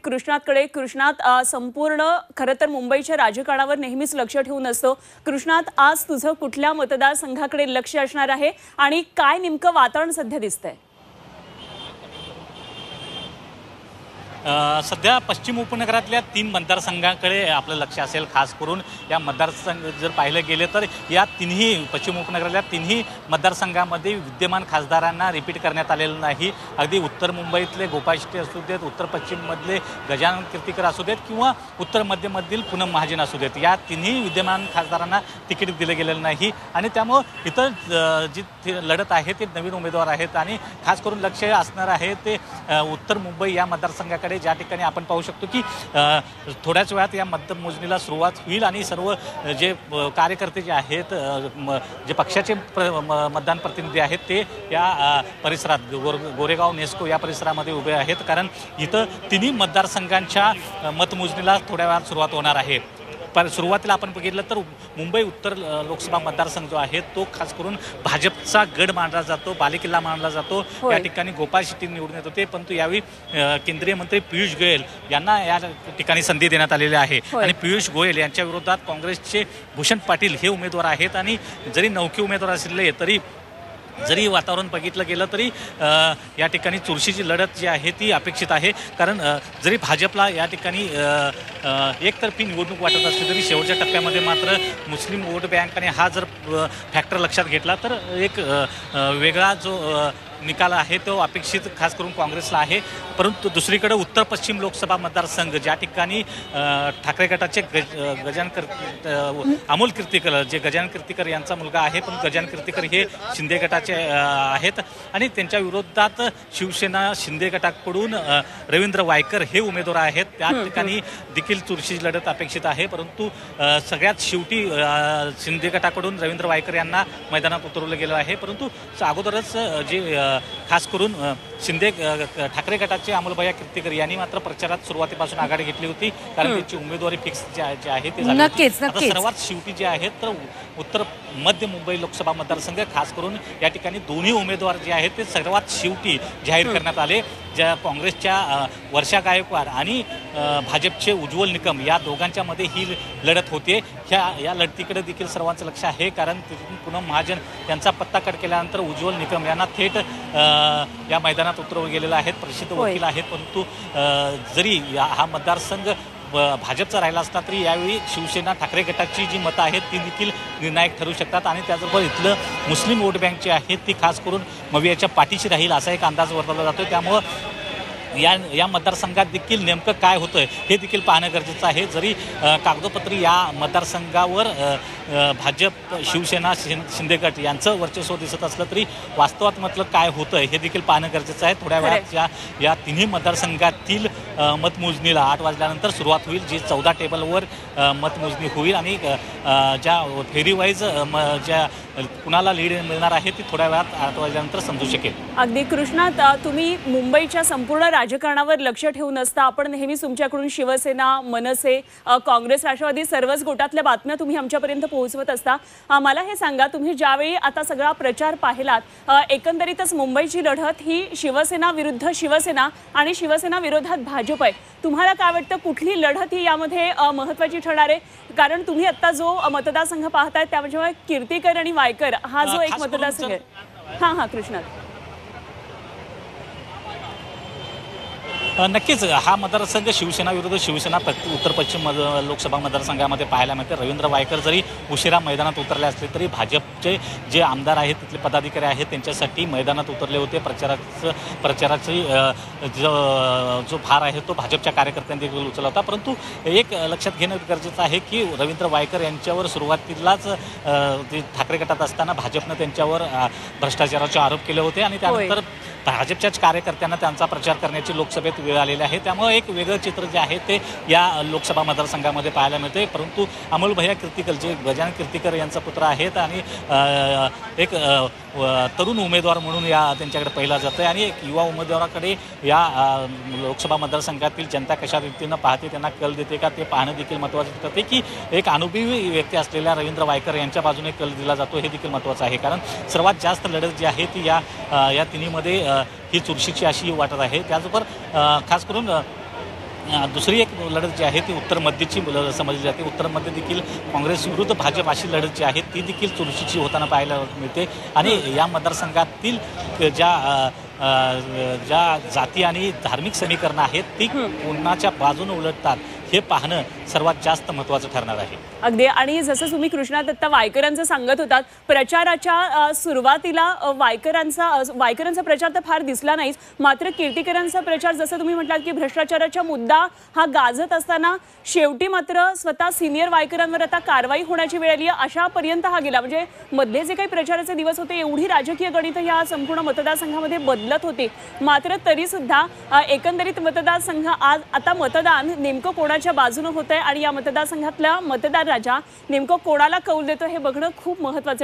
कृष्णातकडे कृष्णात संपूर्ण खरं तर मुंबईच्या राजकारणावर नेहमीच लक्ष ठेवून असतो। कृष्णात आज तुझं कुठल्या मतदारसंघाकडे लक्ष असणार आहे आणि काय नेमकं वातावरण सध्या दिसतंय? सध्या पश्चिम उपनगरातल्या 3 मतदारसंघांकडे आपलं लक्ष असेल। खास करून या मतदारसंघ जर पाहिले गेले तर या तिन्ही पश्चिम उपनगरातल्या तिन्ही मतदारसंघामध्ये विद्यमान खासदारांना रिपीट करण्यात आलेलं नाही। अगदी उत्तर मुंबईतले गोपाळ शेट्टी असू देत, उत्तर पश्चिममधले गजानन कीर्तिकर असू देत किंवा उत्तर मध्यमधील पूनम महाजन असू देत, या तिन्ही विद्यमान खासदारांना तिकीट दिलं गेलेलं नाही आणि त्यामुळं इतर जी लढत आहे ते नवीन उमेदवार आहेत आणि खास करून लक्ष असणार आहे ते उत्तर मुंबई या मतदारसंघाकडे, ज्या ठिकाणी आपण पाहू शकतो की थोड्याच वेळात या मतमोजणीला सुरुवात होईल आणि सर्व जे कार्यकर्ते जे आहेत, जे पक्षाचे मतदान प्रतिनिधी आहेत ते या परिसरात गोरेगाव नेस्को या परिसरामध्ये उभे आहेत, कारण इथं तिन्ही मतदारसंघांच्या मतमोजणीला थोड्या वेळात सुरुवात होणार आहे। पण सुरुवातीला आपण बघितलं तर मुंबई उत्तर लोकसभा मतदारसंघ जो आहे तो खास करून भाजपचा गड मानला जातो, बालेकिल्ला मानला जातो। या ठिकाणी गोपाळ शेट्टी निवडून येत होते, परंतु यावेळी केंद्रीय मंत्री पियुष गोयल यांना या ठिकाणी संधी देण्यात आलेली आहे आणि पियुष गोयल यांच्या विरोधात काँग्रेसचे भूषण पाटील हे उमेदवार आहेत आणि जरी नौके उमेदवार असले तरी जरी वातावरण बघितलं गेलं तरी या ठिकाणी चुरशीची लढत जी आहे ती अपेक्षित आहे, कारण जरी भाजपला या ठिकाणी एकतर्फी निवडणूक वाटत असली तरी शेवटच्या टप्प्यामध्ये मात्र मुस्लिम वोट बँक आणि हा जर फॅक्टर लक्षात घेतला तर एक वेगळा जो निकाल आहे तो अपेक्षित खास करून काँग्रेसला आहे। परंतु दुसरीकडे उत्तर पश्चिम लोकसभा मतदारसंघ ज्या ठिकाणी ठाकरे गटाचे अमोल कीर्तिकर, जे गजानन कीर्तिकर यांचा मुलगा आहे, पण गजानन कीर्तिकर हे शिंदे गटाचे आहेत आणि त्यांच्या विरोधात शिवसेना शिंदे गटाकडून रवींद्र वायकर हे उमेदवार आहेत। त्या ठिकाणी देखील चुरशीची लढत अपेक्षित आहे, परंतु सगळ्यात शेवटी शिंदे गटाकडून रवींद्र वायकर यांना मैदानात उतरवलं गेलं आहे। परंतु अगोदरच जे खास करून शिंदे ठाकरे गटाचे अमोलभैया कीर्तिकर यांनी मात्र प्रचारात सुरुवातीपासून आघाडी घेतली होती, कारण त्यांची उमेदवारी फिक्स जे आहे ते नक्कीच सर्वात शेवटी जे आहेत तर उत्तर मध्य मुंबई लोकसभा मतदारसंघ खास करून या ठिकाणी दोन्ही उमेदवार जे आहेत ते सर्वात शेवटी जाहीर करण्यात आले। ज्या काँग्रेसच्या वर्षा गायकवाड आणि भाजपचे उज्ज्वल निकम या दोघांच्या मध्ये ही लढत होते। या लढतीकडे देखील सर्वांचं लक्ष आहे, कारण तिथून पूनम महाजन यांचा पत्ता कट केल्यानंतर उज्ज्वल निकम यांना थेट या मैदानात उतरवले गेलेले आहेत, प्रसिद्ध वकील आहेत। परंतु जरी हा मतदारसंघ भाजपचा राहिला असता तरी यावेळी शिवसेना ठाकरे गटाची जी मतं आहेत ती देखील निर्णायक ठरू शकतात आणि त्याचबरोबर इथलं मुस्लिम वोट बँक जी आहे ती खास करून मवियाच्या पाठीशी राहील असा एक अंदाज वर्तवला जातो। त्यामुळं या मतदारसंघात देखील नेमकं काय होतं हे देखील पाहणं गरजेचं आहे। जरी कागदोपत्री या मतदारसंघावर भाजप शिवसेना शिंदे गट यांचं वर्चस्व दिसत असलं तरी वास्तवात म्हटलं काय होतं हे देखील पाहणं गरजेचं आहे। थोड्या वेळात या तिन्ही मतदारसंघातील मतमोजणीला 8 वाजल्यानंतर सुरुवात होईल, जी 14 टेबलवर मतमोजणी होईल आणि ज्या फेरी वाईज ज्या कुणाला लीड मिळणार आहे ती थोड्या वेळात 8 वाजल्यानंतर समजू शकेल। अगदी कृष्णात, तुम्ही मुंबईच्या संपूर्ण राजकारणावर लक्ष ठेवून असता, आपण नेहमी तुमच्याकडून शिवसेना, मनसे, काँग्रेस, राष्ट्रवादी सर्वच गोटातल्या बातम्या तुम्ही आमच्यापर्यंत पोहोचवत असता। मला हे सांगा, तुम्ही ज्यावेळी आता सगळा प्रचार पाहिलात, एकंदरीतच मुंबईची लढत ही शिवसेना विरुद्ध शिवसेना आणि शिवसेना विरोधात भाजप आहे। तुम्हाला काय वाटतं, कुठली लढत ही यामध्ये महत्त्वाची ठरणार आहे? कारण तुम्ही आता जो मतदारसंघ पाहताय त्यामध्ये कीर्तिकर आणि वायकर हा जो एक मतदारसंघ आहे। हां कृष्णात, नक्कीच हा मतदारसंघ शिवसेना विरुद्ध शिवसेना उत्तर पश्चिम लोकसभा मतदारसंघामध्ये पाहायला मिळते। रवींद्र वायकर जरी उशिरा मैदानात उतरले असले तरी भाजपचे जे आमदार आहेत, तिथले पदाधिकारी आहेत, त्यांच्यासाठी मैदानात उतरले होते। प्रचाराची जो भार आहे तो भाजपच्या कार्यकर्त्यांनी देखील उचलला होता। परंतु एक लक्षात घेणं गरजेचं आहे की रवींद्र वायकर यांच्यावर सुरुवातीलाच ठाकरे गटात असताना भाजपनं त्यांच्यावर भ्रष्टाचाराचे आरोप केले होते आणि त्यानंतर भाजपच्याच कार्यकर्त्यांना त्यांचा प्रचार करण्याची लोकसभेत वेळ आलेली आहे। त्यामुळे एक वेगळं चित्र जे आहे ते या लोकसभा मतदारसंघामध्ये पाहायला मिळते। परंतु अमोलभैया कीर्तिकर जे गजानन कीर्तिकर यांचा पुत्र आहेत आणि एक तरुण उमेदवार म्हणून त्यांच्याकडे पाहिलं जातं आणि एक युवा उमेदवाराकडे या लोकसभा मतदारसंघातील जनता कशा रीतीनं पाहते, त्यांना कल देते का, ते पाहणं देखील महत्त्वाचं ठरते की एक अनुभवी व्यक्ती असलेल्या रवींद्र वायकर यांच्या बाजूने कल दिला जातो हे देखील महत्त्वाचं आहे। कारण सर्वात जास्त लढत जी आहे ती या तिन्हीमध्ये ही चुरशीची अशी वाटत आहे। त्याचबरोबर खास करून दुसरी एक लढत जी आहे ती उत्तर मध्यची समजली जाते. उत्तर मध्ये देखील काँग्रेस विरुद्ध भाजप अशी लढत जी आहे ती देखील चुरशीची होताना पाहायला मिळते. आणि या मतदारसंघातील ज्या जाती आणि धार्मिक समीकरणं आहेत ती कोणाच्या बाजूने उलटतात हे पाहणं सर्वात जास्त महत्त्वाचं ठरणार आहे. अगदी. आणि जसं तुम्ही कृष्णा दत्ता वायकरांचं सांगत होतात, प्रचाराच्या सुरुवातीला वायकरांचा प्रचार तर फार दिसला नाहीच, मात्र कीर्तीकरांचा प्रचार जसं तुम्ही म्हटलात की भ्रष्टाचाराचा मुद्दा हा गाजत असताना शेवटी मात्र स्वतः सिनियर वायकरांवर आता कारवाई होण्याची वेळ आली अशापर्यंत हा गेला. म्हणजे मधले जे काही प्रचाराचे दिवस होते एवढी राजकीय गणितं या संपूर्ण मतदारसंघामध्ये बदलत होते, मात्र तरी सुद्धा एकंदरीत मतदारसंघ आज आता मतदान नेमकं कोणाच्या बाजूने होतंय आणि या मतदारसंघातला मतदार राजा नेमकं कोणाला कौल देतो हे बघणं खूप महत्त्वाचं